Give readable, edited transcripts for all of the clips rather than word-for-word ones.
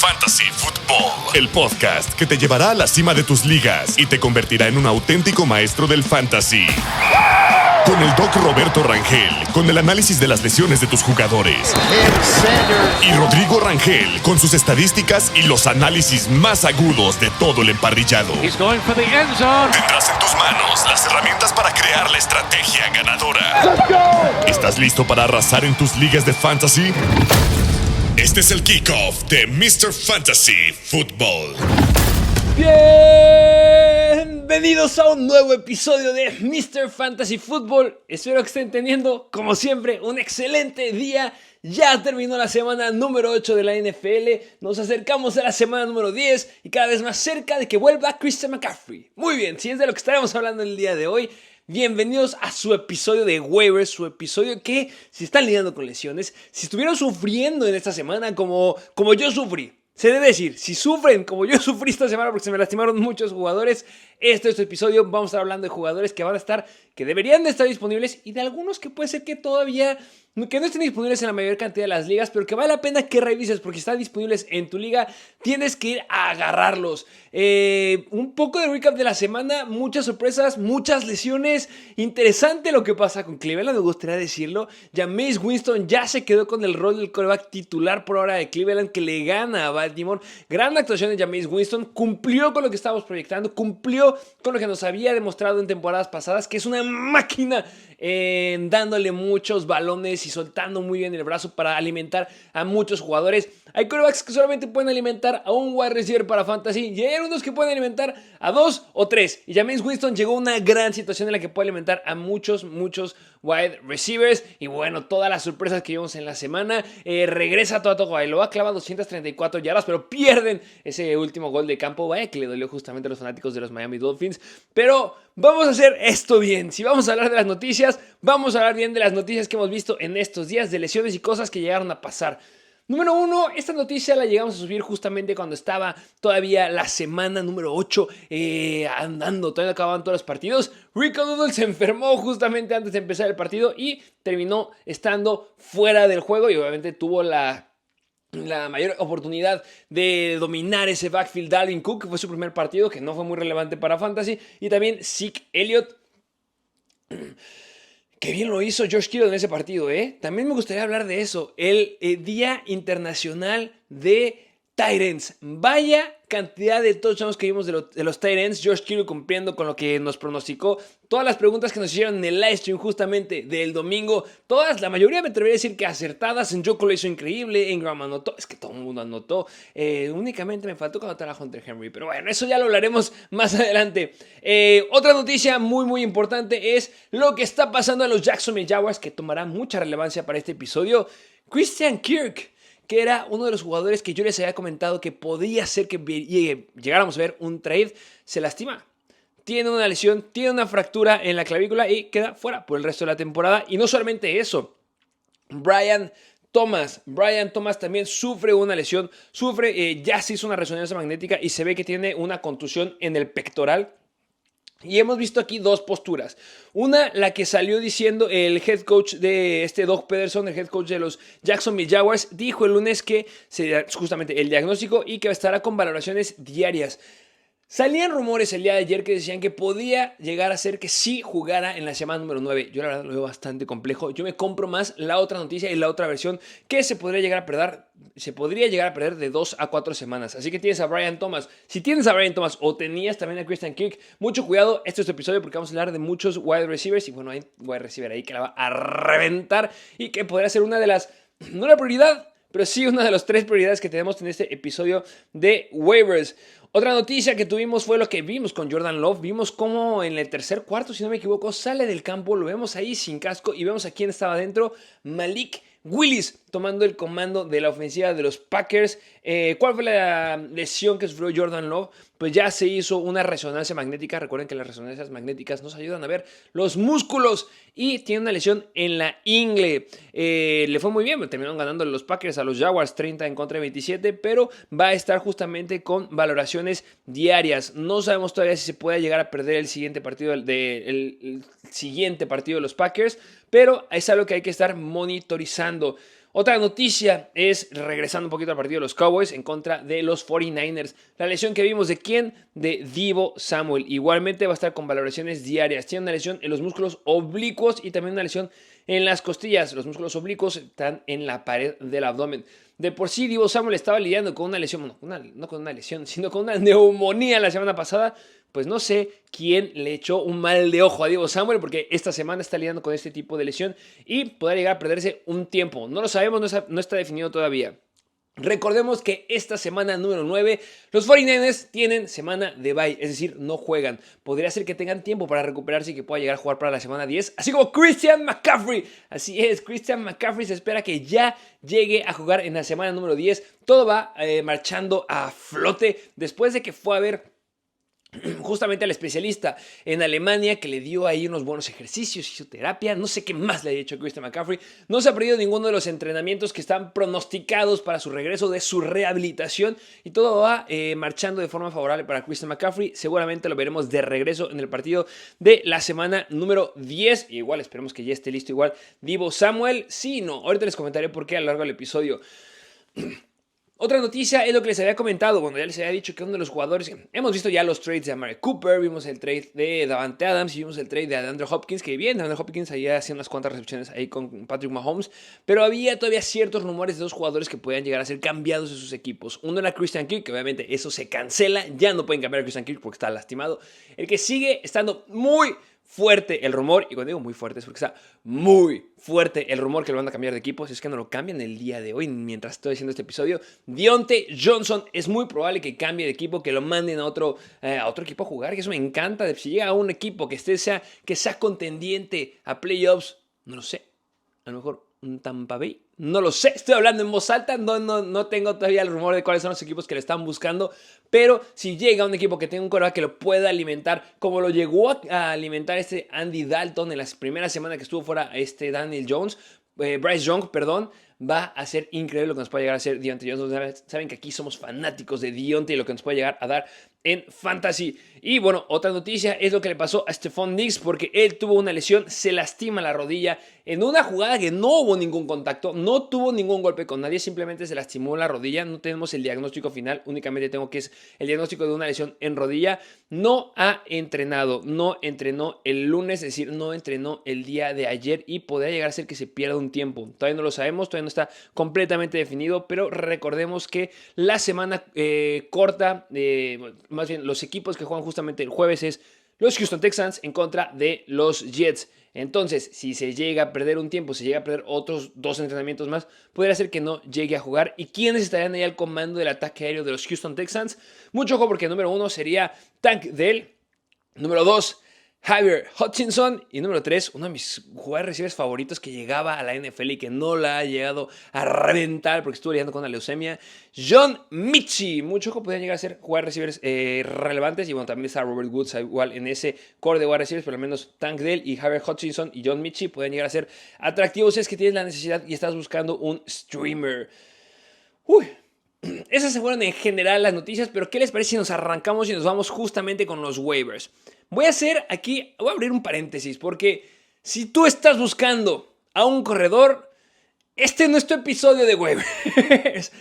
Fantasy Football, el podcast que te llevará a la cima de tus ligas y te convertirá en un auténtico maestro del fantasy. Con el Doc Roberto Rangel, con el análisis de las lesiones de tus jugadores. Y Rodrigo Rangel, con sus estadísticas y los análisis más agudos de todo el emparrillado. Tendrás en tus manos las herramientas para crear la estrategia ganadora. ¿Estás listo para arrasar en tus ligas de fantasy? Este es el kickoff de Mr. Fantasy Football. Bienvenidos a un nuevo episodio de Mr. Fantasy Football. Espero que estén teniendo, como siempre, un excelente día. Ya terminó la semana número 8 de la NFL. Nos acercamos a la semana número 10 y cada vez más cerca de que vuelva Christian McCaffrey. Muy bien, si es de lo que estaremos hablando el día de hoy. Bienvenidos a su episodio de waivers, su episodio que, si están lidiando con lesiones, si estuvieron sufriendo en esta semana como yo sufrí. Se debe decir, si sufren como yo sufrí esta semana porque se me lastimaron muchos jugadores, este es tu episodio. Vamos a estar hablando de jugadores que deberían de estar disponibles y de algunos que puede ser que todavía que no estén disponibles en la mayor cantidad de las ligas, pero que vale la pena que revises porque si están disponibles en tu liga, tienes que ir a agarrarlos. Un poco de recap de la semana, muchas sorpresas, muchas lesiones. Interesante lo que pasa con Cleveland, me gustaría decirlo. Jameis Winston ya se quedó con el rol del quarterback titular por ahora de Cleveland, que le gana a Baltimore. Gran actuación de Jameis Winston, cumplió con lo que estábamos proyectando, cumplió con lo que nos había demostrado en temporadas pasadas, que es una máquina dándole muchos balones y soltando muy bien el brazo para alimentar a muchos jugadores. Hay quarterbacks que solamente pueden alimentar a un wide receiver para fantasy y hay unos que pueden alimentar a 2 o 3. Y Jameis Winston llegó a una gran situación en la que puede alimentar a muchos wide receivers. Y bueno, todas las sorpresas que vimos en la semana. Regresa Tua Tagovailoa, clava 234 yardas, pero pierden ese último gol de campo. Vaya que le dolió justamente a los fanáticos de los Miami Dolphins. Pero vamos a hacer esto bien. Si vamos a hablar de las noticias, vamos a hablar bien de las noticias que hemos visto en estos días, de lesiones y cosas que llegaron a pasar. Número 1, esta noticia la llegamos a subir justamente cuando estaba todavía la semana número 8 andando, todavía no acababan todos los partidos. Rico Dowdle se enfermó justamente antes de empezar el partido y terminó estando fuera del juego y obviamente tuvo la mayor oportunidad de dominar ese backfield Dalvin Cook, que fue su primer partido, que no fue muy relevante para Fantasy, y también Zeke Elliott. Qué bien lo hizo George Kittle en ese partido, ¿eh? También me gustaría hablar de eso. El Día Internacional de Tight Ends. Vaya cantidad de touchdowns que vimos de los tight ends. George Kittle cumpliendo con lo que nos pronosticó. Todas las preguntas que nos hicieron en el live stream justamente del domingo. Todas, la mayoría me atrevería a decir que acertadas. Njoku lo hizo increíble. Ingram anotó. Es que todo el mundo anotó. Únicamente me faltó anotar a Hunter Henry. Pero bueno, eso ya lo hablaremos más adelante. Otra noticia muy importante es lo que está pasando a los Jacksonville Jaguars, que tomará mucha relevancia para este episodio. Christian Kirk, que era uno de los jugadores que yo les había comentado que podía ser que llegáramos a ver un trade, se lastima. Tiene una lesión, tiene una fractura en la clavícula y queda fuera por el resto de la temporada. Y no solamente eso, Brian Thomas también sufre una lesión, ya se hizo una resonancia magnética y se ve que tiene una contusión en el pectoral. Y hemos visto aquí dos posturas. Una, la que salió diciendo el head coach de Doug Pederson, el head coach de los Jacksonville Jaguars, dijo el lunes que sería justamente el diagnóstico y que estará con valoraciones diarias. Salían rumores el día de ayer que decían que podía llegar a ser que sí jugara en la semana número 9. Yo la verdad lo veo bastante complejo. Yo me compro más la otra noticia y la otra versión que se podría llegar a perder de 2 a 4 semanas. Así que tienes a Brian Thomas. Si tienes a Brian Thomas o tenías también a Christian Kirk, mucho cuidado. Este es tu episodio porque vamos a hablar de muchos wide receivers. Y bueno, hay wide receiver ahí que la va a reventar y que podría ser una de las, no la prioridad, pero sí una de las 3 prioridades que tenemos en este episodio de waivers. Otra noticia que tuvimos fue lo que vimos con Jordan Love. Vimos cómo en el tercer cuarto, si no me equivoco, sale del campo. Lo vemos ahí sin casco y vemos a quién estaba dentro. Malik Willis tomando el comando de la ofensiva de los Packers. ¿Cuál fue la lesión que sufrió Jordan Love? Pues ya se hizo una resonancia magnética. Recuerden que las resonancias magnéticas nos ayudan a ver los músculos. Y tiene una lesión en la ingle. Le fue muy bien. Terminaron ganando los Packers a los Jaguars 30 en contra de 27. Pero va a estar justamente con valoraciones diarias. No sabemos todavía si se puede llegar a perder el siguiente partido el siguiente partido de los Packers. Pero es algo que hay que estar monitorizando. Otra noticia es, regresando un poquito al partido de los Cowboys en contra de los 49ers. La lesión que vimos, ¿de quién? De Deebo Samuel. Igualmente va a estar con valoraciones diarias. Tiene una lesión en los músculos oblicuos y también una lesión en las costillas. Los músculos oblicuos están en la pared del abdomen. De por sí, Deebo Samuel estaba lidiando con una lesión, no con una lesión, sino con una neumonía la semana pasada. Pues no sé quién le echó un mal de ojo a Deebo Samuel, porque esta semana está lidiando con este tipo de lesión y podrá llegar a perderse un tiempo. No lo sabemos, no está definido todavía. Recordemos que esta semana número 9, los 49ers tienen semana de bye, es decir, no juegan. Podría ser que tengan tiempo para recuperarse y que pueda llegar a jugar para la semana 10, así como Christian McCaffrey. Así es, Christian McCaffrey se espera que ya llegue a jugar en la semana número 10. Todo va marchando a flote después de que fue a ver justamente al especialista en Alemania, que le dio ahí unos buenos ejercicios, hizo terapia, no sé qué más le ha hecho a Christian McCaffrey. No se ha perdido ninguno de los entrenamientos que están pronosticados para su regreso de su rehabilitación y todo va marchando de forma favorable para Christian McCaffrey. Seguramente lo veremos de regreso en el partido de la semana número 10. Igual esperemos que ya esté listo igual Deebo Samuel. Sí, no, ahorita les comentaré por qué a lo largo del episodio. Otra noticia es lo que les había comentado, bueno, ya les había dicho que uno de los jugadores, hemos visto ya los trades de Amari Cooper, vimos el trade de Davante Adams y vimos el trade de DeAndre Hopkins, que bien, DeAndre Hopkins ahí hacía unas cuantas recepciones ahí con Patrick Mahomes, pero había todavía ciertos rumores de dos jugadores que podían llegar a ser cambiados de sus equipos. Uno era Christian Kirk, que obviamente eso se cancela, ya no pueden cambiar a Christian Kirk porque está lastimado. El que sigue estando muy fuerte el rumor, y cuando digo muy fuerte es porque está muy fuerte el rumor que lo van a cambiar de equipo, si es que no lo cambian el día de hoy, mientras estoy haciendo este episodio. Diontae Johnson es muy probable que cambie de equipo, que lo manden a otro equipo a jugar, que eso me encanta. Si llega a un equipo que sea contendiente a playoffs, no lo sé, a lo mejor un Tampa Bay, no lo sé, estoy hablando en voz alta, no tengo todavía el rumor de cuáles son los equipos que le están buscando, pero si llega un equipo que tenga un quarterback que lo pueda alimentar, como lo llegó a alimentar este Andy Dalton en las primeras semanas que estuvo fuera Bryce Young, perdón, va a ser increíble lo que nos puede llegar a hacer Diontae Johnson. Saben que aquí somos fanáticos de Diontae y lo que nos puede llegar a dar en Fantasy. Y bueno, otra noticia es lo que le pasó a Stephon Diggs, porque él tuvo una lesión, se lastima la rodilla en una jugada que no hubo ningún contacto, no tuvo ningún golpe con nadie, simplemente se lastimó la rodilla. No tenemos el diagnóstico final, únicamente tengo que es el diagnóstico de una lesión en rodilla. No ha entrenado, no entrenó el lunes, es decir, no entrenó el día de ayer y podría llegar a ser que se pierda un tiempo. Todavía no lo sabemos, todavía no está completamente definido, pero recordemos que la semana corta, más bien los equipos que juegan justamente el jueves es los Houston Texans en contra de los Jets. Entonces, si se llega a perder un tiempo, se llega a perder otros 2 entrenamientos más, podría ser que no llegue a jugar. ¿Y quiénes estarían ahí al comando del ataque aéreo de los Houston Texans? Mucho ojo, porque número 1 sería Tank Dell, número 2 Javier Hutchinson y número 3, uno de mis jugadores receivers favoritos que llegaba a la NFL y que no la ha llegado a reventar porque estuvo lidiando con la leucemia, John Metchie. Mucho ojo, podrían llegar a ser jugadores receivers relevantes. Y bueno, también está Robert Woods igual en ese core de wide receivers, pero al menos Tank Dell y Javier Hutchinson y John Metchie pueden llegar a ser atractivos si es que tienes la necesidad y estás buscando un streamer. Esas se fueron en general las noticias, pero ¿qué les parece si nos arrancamos y nos vamos justamente con los waivers? Voy a abrir un paréntesis, porque si tú estás buscando a un corredor, este no es tu episodio de waivers.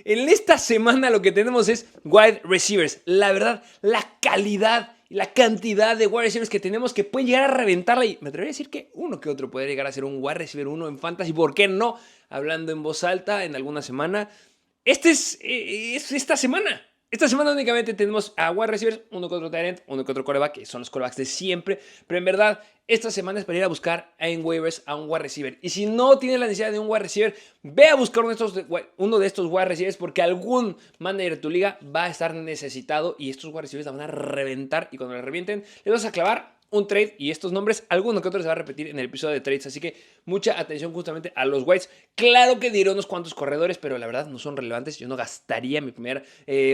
En esta semana lo que tenemos es wide receivers. La verdad, la calidad y la cantidad de wide receivers que tenemos que pueden llegar a reventarla. Y me atrevería a decir que uno que otro puede llegar a ser un wide receiver 1 en Fantasy. ¿Por qué no? Hablando en voz alta en alguna semana. Es esta semana. Esta semana únicamente tenemos a wide receivers, uno que otro tight end, uno que otro quarterback, que son los quarterbacks de siempre. Pero en verdad, esta semana es para ir a buscar en waivers a un wide receiver. Y si no tienes la necesidad de un wide receiver, ve a buscar uno de estos wide receivers, porque algún manager de tu liga va a estar necesitado y estos wide receivers la van a reventar. Y cuando la revienten, les vas a clavar un trade, y estos nombres, alguno que otro se va a repetir en el episodio de trades, así que mucha atención justamente a los whites. Claro que diré unos cuantos corredores, pero la verdad no son relevantes. Yo no gastaría mi primera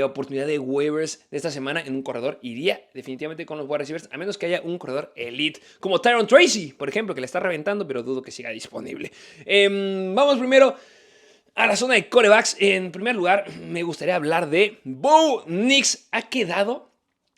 oportunidad de waivers de esta semana en un corredor. Iría definitivamente con los wide receivers, a menos que haya un corredor elite, como Tyron Tracy, por ejemplo, que le está reventando, pero dudo que siga disponible. Vamos primero a la zona de quarterbacks. En primer lugar, me gustaría hablar de Bo Nix. Ha quedado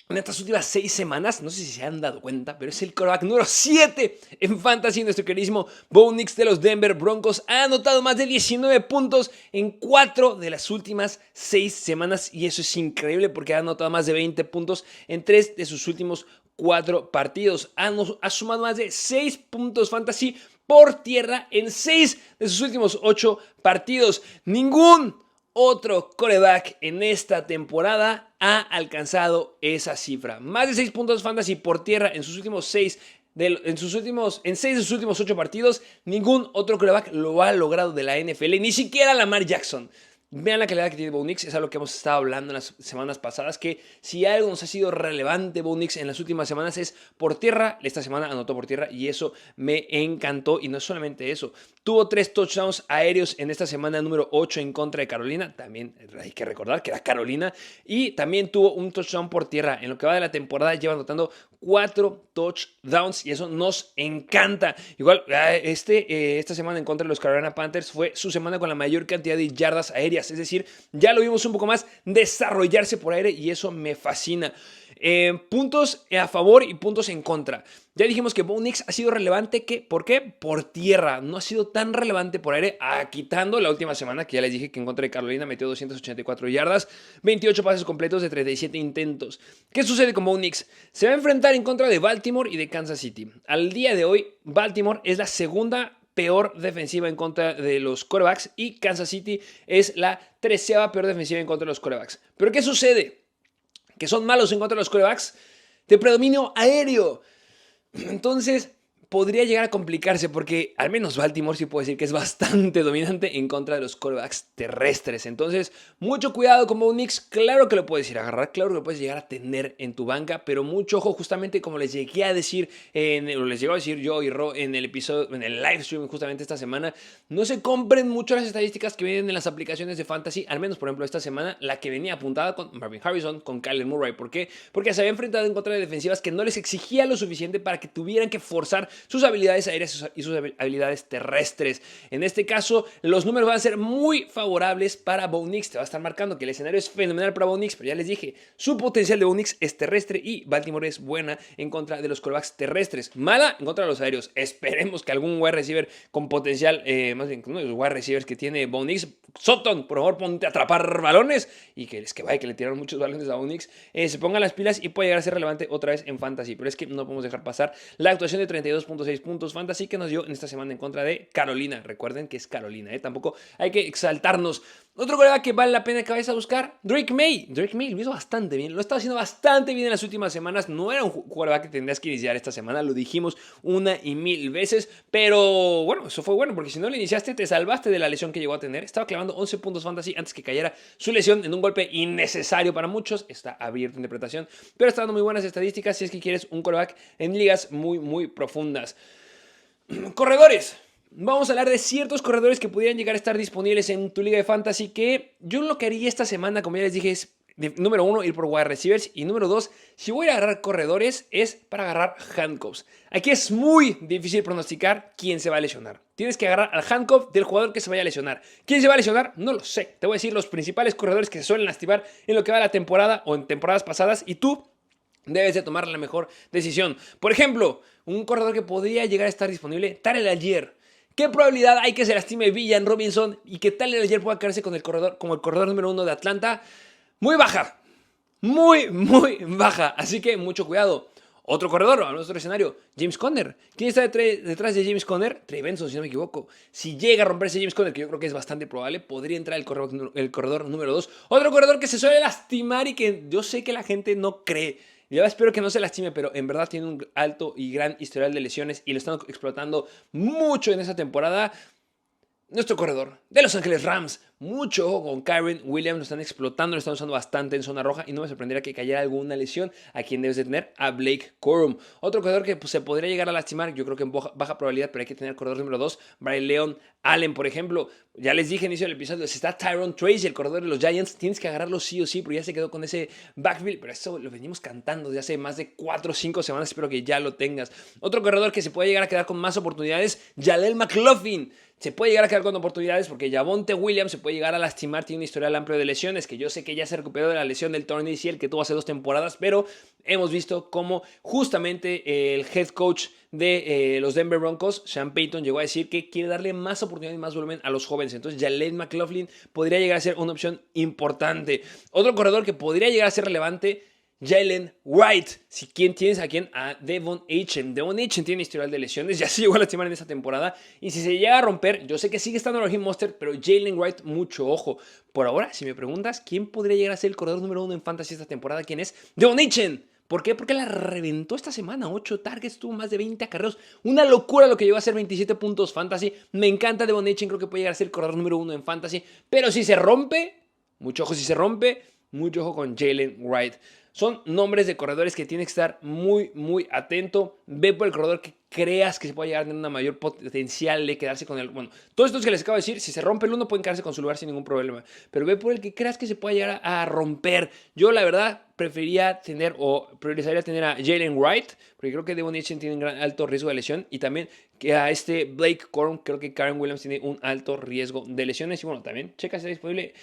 en estas últimas 6 semanas, no sé si se han dado cuenta, pero es el quarterback número 7 en fantasy. Nuestro queridísimo Bo Nix de los Denver Broncos ha anotado más de 19 puntos en 4 de las últimas 6 semanas. Y eso es increíble porque ha anotado más de 20 puntos en 3 de sus últimos 4 partidos. Ha sumado más de 6 puntos fantasy por tierra en 6 de sus últimos 8 partidos. Ningún otro quarterback en esta temporada ha alcanzado esa cifra. Más de 6 puntos fantasy por tierra en sus últimos 6 en 6 de sus últimos 8 partidos. Ningún otro quarterback lo ha logrado de la NFL, ni siquiera Lamar Jackson. Vean la calidad que tiene Bo Nix, es algo que hemos estado hablando en las semanas pasadas, que si algo nos ha sido relevante Bo Nix en las últimas semanas es por tierra. Esta semana anotó por tierra y eso me encantó. Y no solamente eso, tuvo 3 touchdowns aéreos en esta semana número 8 en contra de Carolina. También hay que recordar que era Carolina. Y también tuvo un touchdown por tierra. En lo que va de la temporada lleva anotando 4 touchdowns y eso nos encanta. Igual, esta semana en contra de los Carolina Panthers fue su semana con la mayor cantidad de yardas aéreas. Es decir, ya lo vimos un poco más desarrollarse por aire y eso me fascina. Puntos a favor y puntos en contra. Ya dijimos que Bo Nix ha sido relevante. ¿Por qué? Por tierra. No ha sido tan relevante por aire, quitando la última semana que ya les dije que en contra de Carolina metió 284 yardas, 28 pases completos de 37 intentos. ¿Qué sucede con Bo Nix? Se va a enfrentar en contra de Baltimore y de Kansas City. Al día de hoy, Baltimore es la segunda peor defensiva en contra de los quarterbacks y Kansas City es la 13ª peor defensiva en contra de los quarterbacks. ¿Pero qué sucede? Que son malos en contra de los quarterbacks de predominio aéreo. Entonces podría llegar a complicarse porque al menos Baltimore sí puede decir que es bastante dominante en contra de los quarterbacks terrestres. Entonces, mucho cuidado con Bo Nix. Claro que lo puedes ir a agarrar, claro que lo puedes llegar a tener en tu banca, pero mucho ojo, justamente como les llegué a decir, les llegó a decir yo y Ro en el episodio, en el live stream justamente esta semana, no se compren mucho las estadísticas que vienen en las aplicaciones de fantasy, al menos por ejemplo esta semana, la que venía apuntada con Marvin Harrison, con Kyler Murray. ¿Por qué? Porque se había enfrentado en contra de defensivas que no les exigía lo suficiente para que tuvieran que forzar sus habilidades aéreas y sus habilidades terrestres. En este caso, los números van a ser muy favorables para Bo Nix. Te va a estar marcando que el escenario es fenomenal para Bo Nix, pero ya les dije, su potencial de Bo Nix es terrestre y Baltimore es buena en contra de los quarterbacks terrestres. Mala en contra de los aéreos. Esperemos que algún wide receiver con potencial, más bien uno de los wide receivers que tiene Bo Nix, Sutton, por favor, ponte a atrapar balones y que le tiraron muchos balones a Bo Nix, se ponga las pilas y puede llegar a ser relevante otra vez en fantasy. Pero es que no podemos dejar pasar la actuación de 32.6 puntos fantasy que nos dio en esta semana en contra de Carolina. Recuerden que es Carolina, tampoco hay que exaltarnos. Otro colega que vale la pena que vayas a buscar, Drake May. Drake May lo hizo bastante bien, lo estaba haciendo bastante bien en las últimas semanas. No era un jugador que tendrías que iniciar esta semana, lo dijimos una y mil veces, pero bueno, eso fue bueno porque si no lo iniciaste te salvaste de la lesión que llegó a tener. Estaba clavando 11 puntos fantasy antes que cayera su lesión en un golpe innecesario para muchos. Está abierto a interpretación, pero está dando muy buenas estadísticas si es que quieres un quarterback en ligas muy, muy profundas. Corredores. Vamos a hablar de ciertos corredores que pudieran llegar a estar disponibles en tu liga de fantasy, que yo lo que haría esta semana, como ya les dije, es número 1, ir por wide receivers, y número 2, si voy a agarrar corredores, es para agarrar handcuffs. Aquí es muy difícil pronosticar quién se va a lesionar. Tienes que agarrar al handcuff del jugador que se vaya a lesionar. ¿Quién se va a lesionar? No lo sé. Te voy a decir los principales corredores que se suelen lastimar en lo que va de la temporada o en temporadas pasadas, y tú debes de tomar la mejor decisión. Por ejemplo, un corredor que podría llegar a estar disponible, Tyler Allgeier. ¿Qué probabilidad hay que se lastime Villan Robinson y que Tyler Allgeier pueda quedarse con el corredor, como el corredor número 1 de Atlanta? Muy baja. Muy, muy baja. Así que mucho cuidado. Otro corredor a nuestro escenario, James Conner. ¿Quién está detrás de James Conner? Trey Benson, si no me equivoco. Si llega a romperse James Conner, que yo creo que es bastante probable, podría entrar el corredor número 2. Otro corredor que se suele lastimar y que yo sé que la gente no cree. Yo espero que no se lastime, pero en verdad tiene un alto y gran historial de lesiones y lo están explotando mucho en esta temporada. Nuestro corredor de Los Ángeles Rams. Mucho ojo con Kyren Williams, lo están explotando, lo están usando bastante en zona roja y no me sorprendería que cayera alguna lesión. ¿A quien debes de tener? A Blake Corum. Otro corredor que se podría llegar a lastimar, yo creo que en baja probabilidad, pero hay que tener corredor número 2, Brian Leon Allen, por ejemplo. Ya les dije al inicio del episodio, si está Tyrone Tracy, el corredor de los Giants, tienes que agarrarlo sí o sí, porque ya se quedó con ese backfield, pero eso lo venimos cantando desde hace más de 4 o 5 semanas, espero que ya lo tengas. Otro corredor que se puede llegar a quedar con más oportunidades, Jaleel McLaughlin. Se puede llegar a quedar con oportunidades porque Javonte Williams se puede puede llegar a lastimar, tiene un historial amplio de lesiones, que yo sé que ya se recuperó de la lesión del torneo ACL que tuvo hace 2 temporadas, pero hemos visto cómo justamente el head coach de los Denver Broncos, Sean Payton, llegó a decir que quiere darle más oportunidad y más volumen a los jóvenes. Entonces Jalen McLaughlin podría llegar a ser una opción importante. Otro corredor que podría llegar a ser relevante, Jalen White. Si quién tienes a Devon Achane. Devon Achane tiene historial de lesiones, ya se llegó a lastimar en esta temporada. Y si se llega a romper, yo sé que sigue estando Raheem Mostert, pero Jalen White, mucho ojo. Por ahora, si me preguntas, ¿quién podría llegar a ser el corredor número 1 en Fantasy esta temporada? ¿Quién es? Devon Achane. ¿Por qué? Porque la reventó esta semana. 8 targets, tuvo más de 20 acarreos. Una locura lo que llegó a ser 27 puntos Fantasy. Me encanta Devon Achane, creo que puede llegar a ser el corredor número 1 en Fantasy. Pero si se rompe, mucho ojo si se rompe, mucho ojo con Jalen White. Son nombres de corredores que tienes que estar muy, muy atento. Ve por el corredor que creas que se puede llegar a tener una mayor potencial de quedarse con el... Bueno, todos estos que les acabo de decir, si se rompe el uno pueden quedarse con su lugar sin ningún problema. Pero ve por el que creas que se puede llegar a romper. Yo la verdad preferiría tener o priorizaría tener a Jalen White, porque creo que Devon Achane tiene un alto riesgo de lesión, y también que a Blake Corum, creo que Karen Williams tiene un alto riesgo de lesiones. Y bueno, también checa si está disponible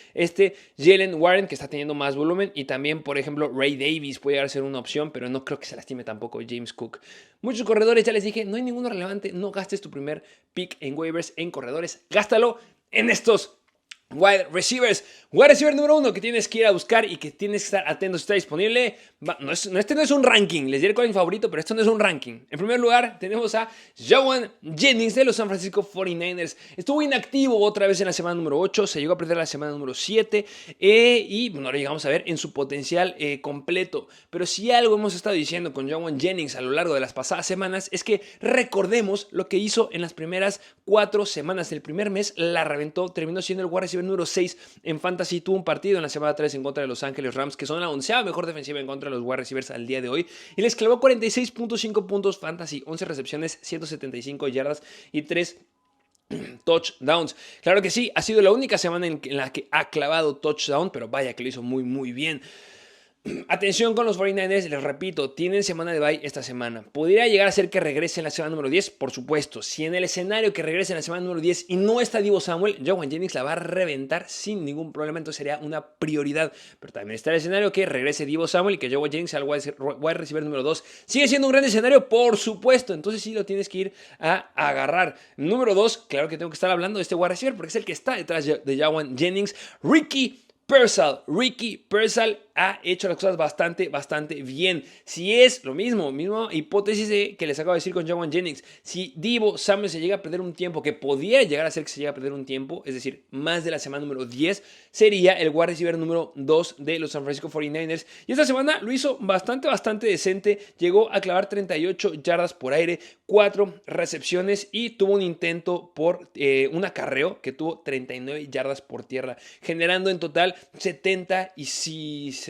Jalen Warren, que está teniendo más volumen, y también, por ejemplo, Ray Davis puede llegar a ser una opción, pero no creo que se lastime tampoco James Cook. Muchos corredores, ya les dije, no hay ninguno relevante. No gastes tu primer pick en waivers en corredores, gástalo en estos wide receivers. Wide receiver número 1 que tienes que ir a buscar y que tienes que estar atento si está disponible. Este no es un ranking, les diré cuál es mi favorito, pero esto no es un ranking. En primer lugar tenemos a Jauan Jennings de los San Francisco 49ers. Estuvo inactivo otra vez en la semana número 8, se llegó a perder la semana número 7 y bueno, ahora llegamos a ver en su potencial completo. Pero si algo hemos estado diciendo con Jauan Jennings a lo largo de las pasadas semanas es que recordemos lo que hizo en las primeras 4 semanas. El primer mes la reventó, terminó siendo el wide receiver número 6 en Fantasy. Tuvo un partido en la semana 3 en contra de Los Ángeles Rams, que son la 11ª mejor defensiva en contra de los wide receivers al día de hoy, y les clavó 46.5 puntos Fantasy, 11 recepciones, 175 yardas y 3 touchdowns. Claro que sí, ha sido la única semana en la que ha clavado touchdown, pero vaya que lo hizo muy muy bien. Atención con los 49ers, les repito, tienen semana de bye esta semana. ¿Podría llegar a ser que regrese en la semana número 10? Por supuesto. Si en el escenario que regrese en la semana número 10 y no está Deebo Samuel, Jauan Jennings la va a reventar sin ningún problema, entonces sería una prioridad. Pero también está el escenario que regrese Deebo Samuel y que Jauan Jennings sea el wide receiver número 2. ¿Sigue siendo un gran escenario? Por supuesto. Entonces sí lo tienes que ir a agarrar. Número 2, claro que tengo que estar hablando de este wide receiver porque es el que está detrás de Jauan Jennings. Ricky Pearsall ha hecho las cosas bastante bien. Si es lo misma hipótesis que les acabo de decir con Jauan Jennings, si Deebo Samuel se llega a perder un tiempo, que podría llegar a ser que se llegue a perder un tiempo, es decir, más de la semana número 10, sería el wide receiver número 2 de los San Francisco 49ers. Y esta semana lo hizo bastante decente, llegó a clavar 38 yardas por aire, 4 recepciones y tuvo un intento por un acarreo que tuvo 39 yardas por tierra, generando en total 77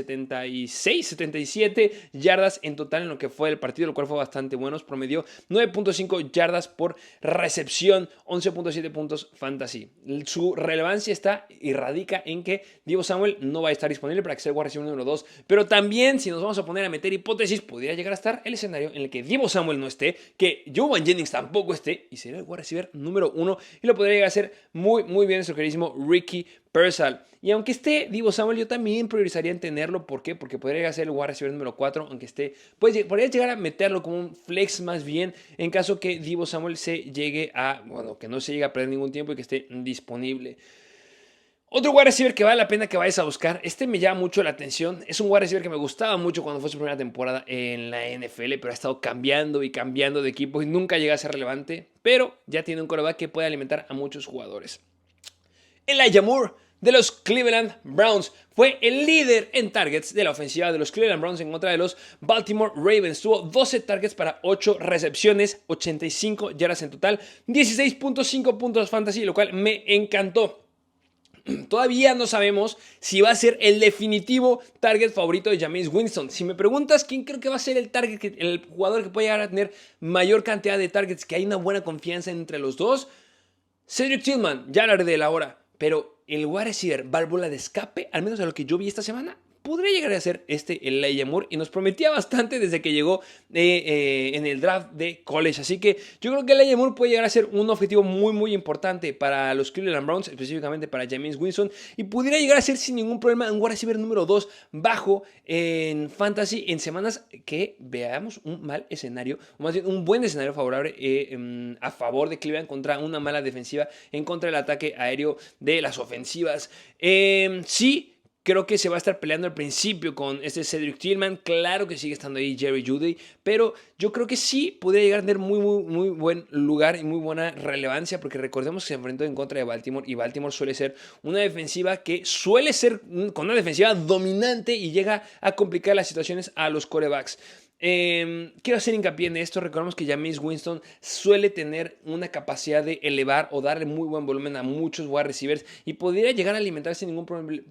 yardas en total en lo que fue el partido, lo cual fue bastante bueno. Promedió 9.5 yardas por recepción, 11.7 puntos fantasy. Su relevancia está y radica en que Deebo Samuel no va a estar disponible para que sea el wide receiver número 2, pero también si nos vamos a poner a meter hipótesis, podría llegar a estar el escenario en el que Deebo Samuel no esté, que Jauan Jennings tampoco esté y sería el wide receiver número 1 y lo podría llegar a hacer muy bien nuestro queridísimo Ricky Pearsall. Y aunque esté Deebo Samuel, yo también priorizaría en tenerlo. ¿Por qué? Porque podría ser el wide receiver número 4, aunque esté, pues podría llegar a meterlo como un flex más bien, en caso que Deebo Samuel se llegue a, bueno, que no se llegue a perder ningún tiempo y que esté disponible. Otro wide receiver que vale la pena que vayas a buscar, este me llama mucho la atención, es un wide receiver que me gustaba mucho cuando fue su primera temporada en la NFL, pero ha estado cambiando de equipo y nunca llega a ser relevante, pero ya tiene un quarterback que puede alimentar a muchos jugadores. Elijah Moore de los Cleveland Browns fue el líder en targets de la ofensiva de los Cleveland Browns en contra de los Baltimore Ravens. Tuvo 12 targets para 8 recepciones, 85 yardas en total, 16.5 puntos fantasy, lo cual me encantó. Todavía no sabemos si va a ser el definitivo target favorito de Jameis Winston. Si me preguntas quién creo que va a ser el jugador que puede llegar a tener mayor cantidad de targets, que hay una buena confianza entre los dos, Cedric Tillman, ya hablaré de él ahora. Pero el wide receiver válvula de escape, al menos a lo que yo vi esta semana, podría llegar a ser Elijah Moore, y nos prometía bastante desde que llegó en el draft de college. Así que yo creo que Elijah Moore puede llegar a ser un objetivo muy muy importante para los Cleveland Browns, específicamente para Jameis Winston, y pudiera llegar a ser sin ningún problema un wide receiver número 2 bajo en fantasy en semanas que veamos un mal escenario, o más bien un buen escenario favorable a favor de Cleveland contra una mala defensiva en contra del ataque aéreo de las ofensivas. Sí, creo que se va a estar peleando al principio con Cedric Tillman. Claro que sigue estando ahí Jerry Jeudy, pero yo creo que sí podría llegar a tener muy buen lugar y muy buena relevancia, porque recordemos que se enfrentó en contra de Baltimore, y Baltimore suele ser una defensiva que suele ser con una defensiva dominante y llega a complicar las situaciones a los quarterbacks. Quiero hacer hincapié en esto. Recordemos que Jameis Winston suele tener una capacidad de elevar o darle muy buen volumen a muchos wide receivers, y podría llegar a alimentar sin ningún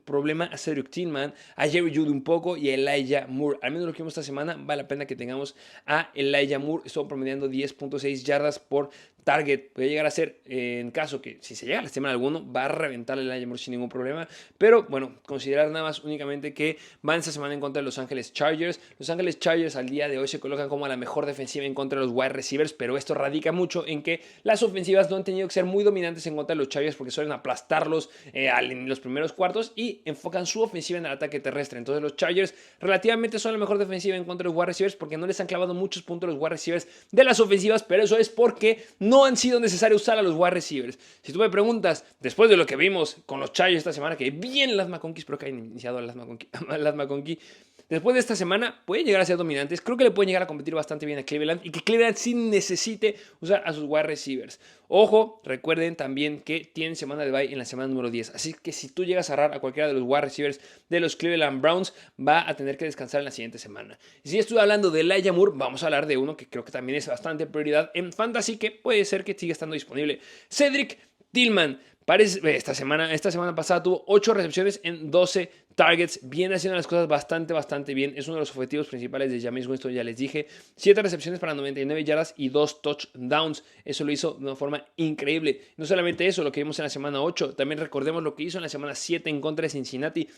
problema a Cedric Tillman, a Jerry Jeudy un poco y a Elijah Moore. Al menos lo que vimos esta semana, vale la pena que tengamos a Elijah Moore. Estuvo promediando 10.6 yardas por target. Puede llegar a ser, en caso que si se llega a lastimar alguno, va a reventar el Elijah Moore sin ningún problema. Pero bueno, considerar nada más únicamente que van esta semana en contra de Los Ángeles Chargers. Los Ángeles Chargers al día de hoy se colocan como la mejor defensiva en contra de los wide receivers, pero esto radica mucho en que las ofensivas no han tenido que ser muy dominantes en contra de los Chargers, porque suelen aplastarlos en los primeros cuartos y enfocan su ofensiva en el ataque terrestre. Entonces los Chargers relativamente son la mejor defensiva en contra de los wide receivers, porque no les han clavado muchos puntos a los wide receivers de las ofensivas, pero eso es porque no han sido necesarios usar a los wide receivers. Si tú me preguntas, después de lo que vimos con los Chargers esta semana, que bien las McConkey, espero que hayan iniciado las McConkey, después de esta semana pueden llegar a ser dominantes. Creo que le pueden llegar a competir bastante bien a Cleveland, y que Cleveland sí necesite usar a sus wide receivers. Ojo, recuerden también que tienen semana de bye en la semana número 10. Así que si tú llegas a agarrar a cualquiera de los wide receivers de los Cleveland Browns, va a tener que descansar en la siguiente semana. Y si estoy hablando de Elijah Moore, vamos a hablar de uno que creo que también es bastante prioridad en fantasy, que puede ser que siga estando disponible. Cedric Tillman. Esta semana pasada tuvo 8 recepciones en 12 targets. Viene haciendo las cosas bastante bien. Es uno de los objetivos principales de Jameis Winston, ya les dije. 7 recepciones para 99 yardas y 2 touchdowns. Eso lo hizo de una forma increíble. No solamente eso, lo que vimos en la semana 8. También recordemos lo que hizo en la semana 7 en contra de Cincinnati.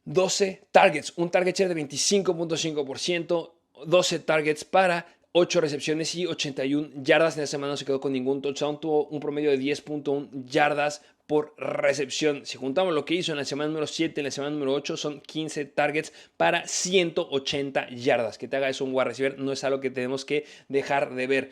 12 targets. Un target share de 25.5%. 12 targets para 8 recepciones y 81 yardas. En la semana no se quedó con ningún touchdown. Tuvo un promedio de 10.1 yardas por recepción. Si juntamos lo que hizo en la semana número 7 y en la semana número 8, son 15 targets para 180 yardas. Que te haga eso un wide receiver no es algo que tenemos que dejar de ver.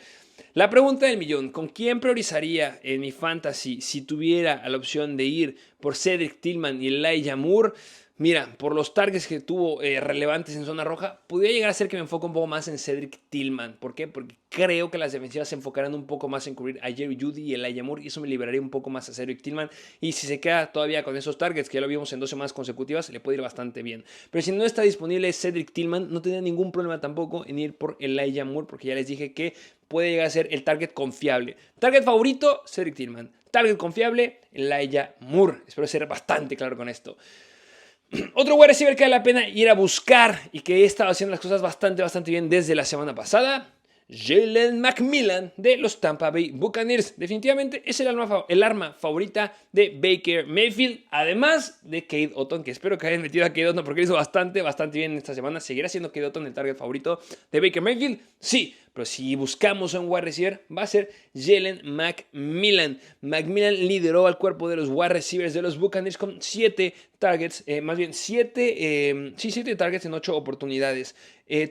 La pregunta del millón: ¿con quién priorizaría en mi fantasy si tuviera la opción de ir por Cedric Tillman y Elijah Moore? Mira, por los targets que tuvo relevantes en zona roja, podría llegar a ser que me enfoque un poco más en Cedric Tillman. ¿Por qué? Porque creo que las defensivas se enfocarán un poco más en cubrir a Jerry Jeudy y Elijah Moore, y eso me liberaría un poco más a Cedric Tillman. Y si se queda todavía con esos targets, que ya lo vimos en 2 semanas consecutivas, le puede ir bastante bien. Pero si no está disponible Cedric Tillman, no tendría ningún problema tampoco en ir por Elijah Moore, porque ya les dije que puede llegar a ser el target confiable. Target favorito, Cedric Tillman. Target confiable, Elijah Moore. Espero ser bastante claro con esto. Otro wide receiver que vale la pena ir a buscar y que he estado haciendo las cosas bastante bien desde la semana pasada: Jalen McMillan de los Tampa Bay Buccaneers. Definitivamente es el arma favorita de Baker Mayfield, además de Cade Otton, que espero que hayan metido a Cade Otton porque lo hizo bastante bien esta semana. ¿Seguirá siendo Cade Otton el target favorito de Baker Mayfield? Sí, pero si buscamos a un wide receiver, va a ser Jalen McMillan. McMillan lideró al cuerpo de los wide receivers de los Buccaneers con 7 targets, 7 targets en 8 oportunidades.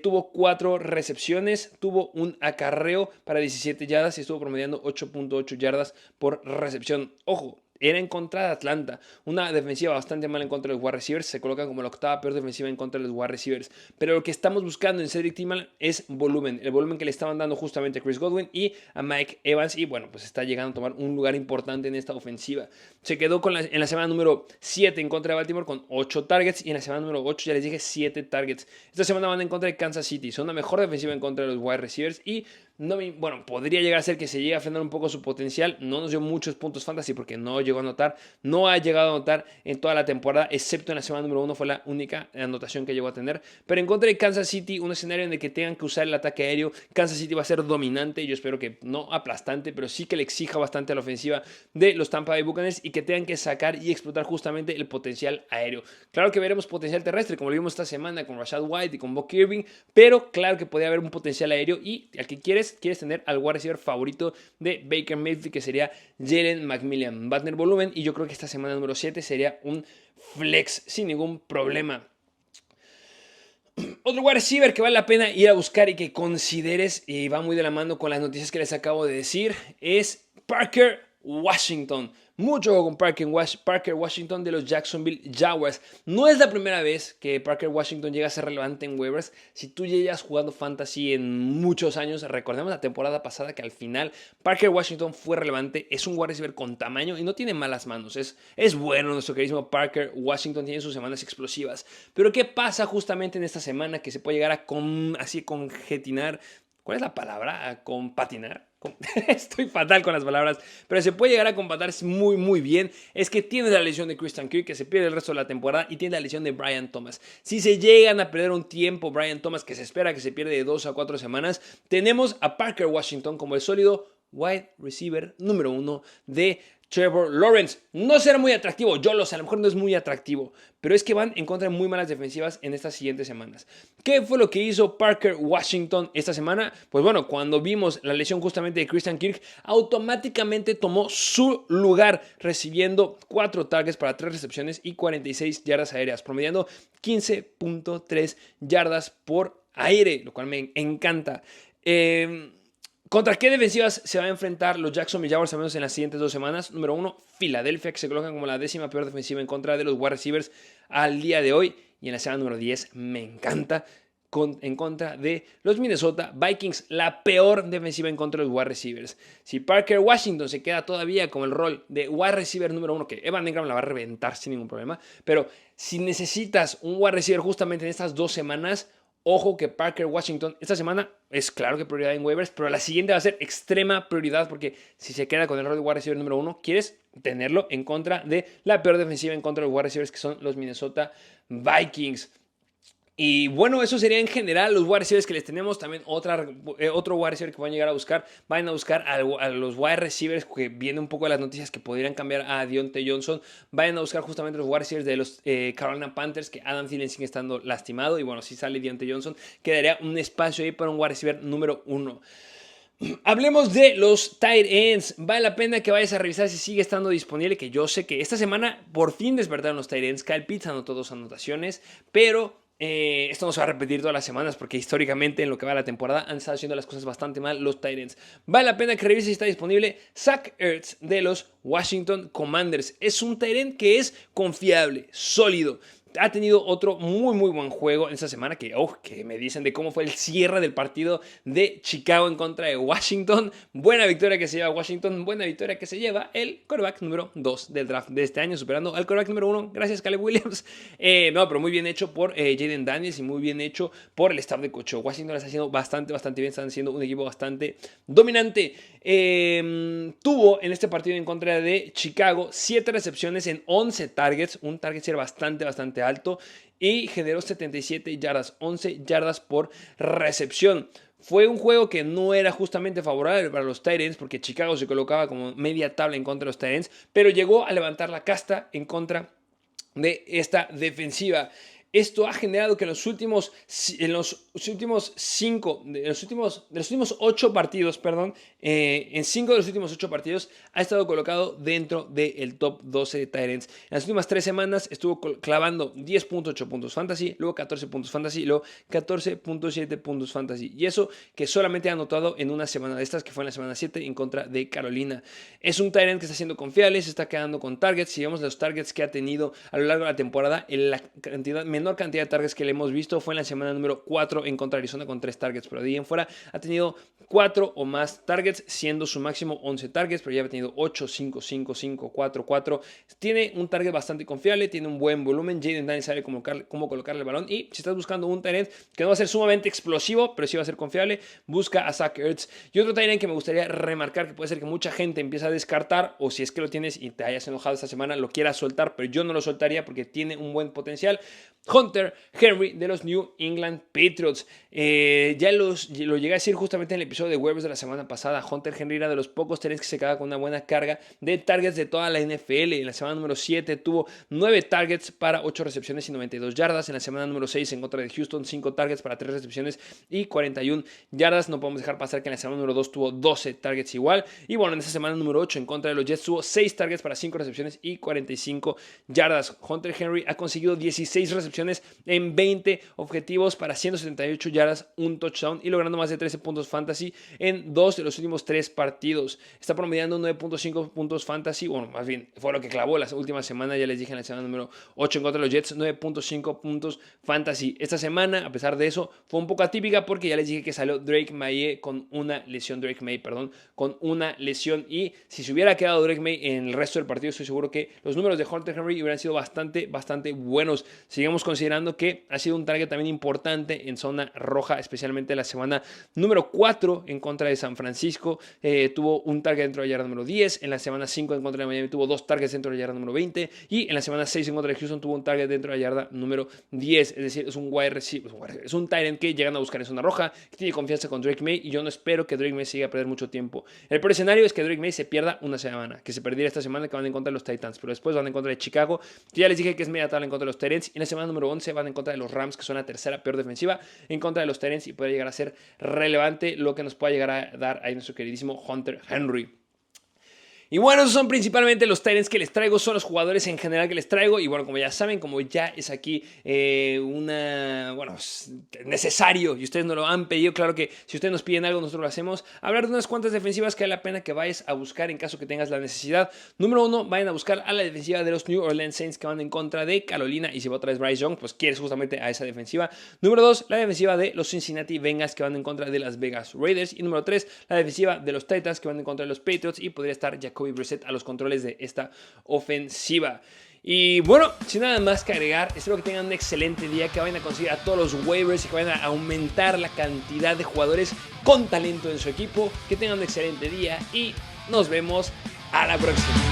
Tuvo 4 recepciones, tuvo un acarreo para 17 yardas y estuvo promediando 8.8 yardas por recepción. Ojo, era en contra de Atlanta, una defensiva bastante mala en contra de los wide receivers. Se colocan como la 8ª peor defensiva en contra de los wide receivers. Pero lo que estamos buscando en Cedric Tillman es volumen. El volumen que le estaban dando justamente a Chris Godwin y a Mike Evans. Y bueno, pues está llegando a tomar un lugar importante en esta ofensiva. Se quedó en la semana número 7 en contra de Baltimore con 8 targets. Y en la semana número 8, ya les dije, 7 targets. Esta semana van en contra de Kansas City. Son la mejor defensiva en contra de los wide receivers. Y Bueno, podría llegar a ser que se llegue a frenar un poco su potencial. No nos dio muchos puntos fantasy porque no llegó a anotar. No ha llegado a anotar en toda la temporada, excepto en la semana número 1. Fue la única anotación que llegó a tener. Pero en contra de Kansas City, un escenario en el que tengan que usar el ataque aéreo, Kansas City va a ser dominante. Yo espero que no aplastante, pero sí que le exija bastante a la ofensiva de los Tampa Bay Buccaneers y que tengan que sacar y explotar justamente el potencial aéreo. Claro que veremos potencial terrestre, como lo vimos esta semana con Rashad White y con Buck Irving, pero claro que podría haber un potencial aéreo y al que quieres tener al wide receiver favorito de Baker Mayfield, que sería Jalen McMillan. Va a tener volumen y yo creo que esta semana número 7 sería un flex sin ningún problema. Otro wide receiver que vale la pena ir a buscar y que consideres, y va muy de la mano con las noticias que les acabo de decir, es Parker Washington. Mucho con Parker Washington de los Jacksonville Jaguars. No es la primera vez que Parker Washington llega a ser relevante en waivers. Si tú llegas jugando fantasy en muchos años, recordemos la temporada pasada que al final Parker Washington fue relevante. Es un wide receiver con tamaño y no tiene malas manos. Es bueno nuestro queridísimo Parker Washington, tiene sus semanas explosivas. Pero ¿qué pasa justamente en esta semana que se puede llegar a congetinar? ¿Cuál es la palabra? ¿Compatinar? Estoy fatal con las palabras, pero se puede llegar a compatar muy muy bien. Es que tiene la lesión de Christian Kirk, que se pierde el resto de la temporada, y tiene la lesión de Brian Thomas. Si se llegan a perder un tiempo Brian Thomas, que se espera que se pierde de 2 a 4 semanas, tenemos a Parker Washington como el sólido wide receiver número 1 de Trevor Lawrence. No será muy atractivo, yo lo sé, a lo mejor no es muy atractivo, pero es que van en contra de muy malas defensivas en estas siguientes semanas. ¿Qué fue lo que hizo Parker Washington esta semana? Pues bueno, cuando vimos la lesión justamente de Christian Kirk, automáticamente tomó su lugar, recibiendo 4 targets para 3 recepciones y 46 yardas aéreas, promediando 15.3 yardas por aire, lo cual me encanta. ¿Contra qué defensivas se va a enfrentar los Jacksonville Jaguars al menos en las siguientes 2 semanas? Número 1, Filadelfia, que se colocan como la 10ª peor defensiva en contra de los wide receivers al día de hoy. Y en la semana número 10, me encanta, en contra de los Minnesota Vikings, la peor defensiva en contra de los wide receivers. Si Parker Washington se queda todavía con el rol de wide receiver número 1, que Evan Engram la va a reventar sin ningún problema, pero si necesitas un wide receiver justamente en estas 2 semanas, ojo que Parker Washington esta semana es claro que prioridad en waivers, pero la siguiente va a ser extrema prioridad porque si se queda con el rol de wide receiver número 1, quieres tenerlo en contra de la peor defensiva en contra de los wide receivers, que son los Minnesota Vikings. Y bueno, eso sería en general los wide receivers que les tenemos. También otro wide receiver que van a llegar a buscar. Van a buscar a los wide receivers, que viene un poco de las noticias que podrían cambiar a Diontae Johnson. Vayan a buscar justamente los wide receivers de los Carolina Panthers, que Adam Thielen sigue estando lastimado. Y bueno, si sale Diontae Johnson, quedaría un espacio ahí para un wide receiver número 1. Hablemos de los tight ends. Vale la pena que vayas a revisar si sigue estando disponible, que yo sé que esta semana por fin despertaron los tight ends. Kyle Pitts anotó 2 anotaciones, pero esto no se va a repetir todas las semanas porque históricamente en lo que va la temporada han estado haciendo las cosas bastante mal los tight ends. Vale la pena que revises si está disponible Zach Ertz de los Washington Commanders. Es un tight end que es confiable, sólido. Ha tenido otro muy buen juego en esta semana que me dicen de cómo fue el cierre del partido de Chicago en contra de Washington. Buena victoria que se lleva Washington, buena victoria que se lleva el quarterback número 2 del draft de este año, superando al quarterback número 1, gracias Caleb Williams. Pero muy bien hecho por Jaden Daniels y muy bien hecho por el staff de coach. Washington está haciendo bastante bien, están siendo un equipo bastante dominante. Tuvo en este partido en contra de Chicago 7 recepciones en 11 targets, un target share bastante alto, y generó 77 yardas, 11 yardas por recepción. Fue un juego que no era justamente favorable para los tight ends porque Chicago se colocaba como media tabla en contra de los tight ends, pero llegó a levantar la casta en contra de esta defensiva. Esto ha generado que en los últimos 8 partidos, en 5 de los últimos 8 partidos ha estado colocado dentro del top 12 de tight ends. En las últimas 3 semanas estuvo clavando 10.8 puntos fantasy, luego 14 puntos fantasy, luego 14.7 puntos fantasy. Y eso que solamente ha anotado en una semana de estas, que fue en la semana 7 en contra de Carolina. Es un tight end que está siendo confiable, se está quedando con targets. Si vemos los targets que ha tenido a lo largo de la temporada, en la cantidad menor menor cantidad de targets que le hemos visto fue en la semana número 4 en contra de Arizona con 3 targets, pero de ahí en fuera ha tenido 4 o más targets, siendo su máximo 11 targets, pero ya ha tenido 8, 5, 5, 5, 4, 4. Tiene un target bastante confiable, tiene un buen volumen. Jayden Daniels sabe cómo colocarle el balón. Y si estás buscando un tight end que no va a ser sumamente explosivo, pero sí va a ser confiable, busca a Zach Ertz. Y otro tight end que me gustaría remarcar, que puede ser que mucha gente empiece a descartar, o si es que lo tienes y te hayas enojado esta semana, lo quieras soltar, pero yo no lo soltaría porque tiene un buen potencial. Hunter Henry de los New England Patriots. Ya lo llegué a decir justamente en el episodio de waivers de la semana pasada. Hunter Henry era de los pocos tight ends que se quedaba con una buena carga de targets de toda la NFL. En la semana número 7 tuvo 9 targets para 8 recepciones y 92 yardas. En la semana número 6 en contra de Houston, 5 targets para 3 recepciones y 41 yardas. No podemos dejar pasar que en la semana número 2 tuvo 12 targets igual. Y bueno, en esa semana número 8 en contra de los Jets tuvo 6 targets para 5 recepciones y 45 yardas. Hunter Henry ha conseguido 16 recepciones en 20 objetivos para 178 yardas, un touchdown y logrando más de 13 puntos fantasy en 2 de los últimos 3 partidos. Está promediando 9.5 puntos fantasy, bueno, más bien fue lo que clavó la última semana, ya les dije en la semana número 8 en contra de los Jets, 9.5 puntos fantasy. Esta semana, a pesar de eso, fue un poco atípica porque ya les dije que salió Drake Maye con una lesión, con una lesión, y si se hubiera quedado Drake Maye en el resto del partido, estoy seguro que los números de Hunter Henry hubieran sido bastante buenos. Sigamos considerando que ha sido un target también importante en zona roja, especialmente la semana número 4 en contra de San Francisco. Tuvo un target dentro de la yarda número 10. En la semana 5 en contra de Miami tuvo 2 targets dentro de la yarda número 20. Y en la semana 6 en contra de Houston tuvo un target dentro de la yarda número 10. Es decir, es un wide receiver, es un tight end que llegan a buscar en zona roja, que tiene confianza con Drake Maye, y yo no espero que Drake Maye siga a perder mucho tiempo. El peor escenario es que Drake Maye se pierda una semana, que se perdiera esta semana, que van en contra de los Titans, pero después van en contra de Chicago, que ya les dije que es media tabla en contra de los Titans, y en la semana número 11 van en contra de los Rams, que son la tercera peor defensiva, en contra de los Titans, y puede llegar a ser relevante lo que nos pueda llegar a dar ahí nuestro queridísimo Hunter Henry. Y bueno, esos son principalmente los tight ends que les traigo, son los jugadores en general que les traigo. Y bueno, como ya saben, como ya es aquí necesario y ustedes nos lo han pedido, claro que si ustedes nos piden algo, nosotros lo hacemos. Hablar de unas cuantas defensivas que vale la pena que vayas a buscar en caso que tengas la necesidad. Número 1, vayan a buscar a la defensiva de los New Orleans Saints, que van en contra de Carolina. Y si va otra vez Bryce Young, pues quieres justamente a esa defensiva. Número 2, la defensiva de los Cincinnati Bengals, que van en contra de las Vegas Raiders. Y número 3, la defensiva de los Titans, que van en contra de los Patriots. Y podría estar Jacoby Brissett a los controles de esta ofensiva. Y bueno, sin nada más que agregar, espero que tengan un excelente día, que vayan a conseguir a todos los waivers y que vayan a aumentar la cantidad de jugadores con talento en su equipo. Que tengan un excelente día y nos vemos a la próxima.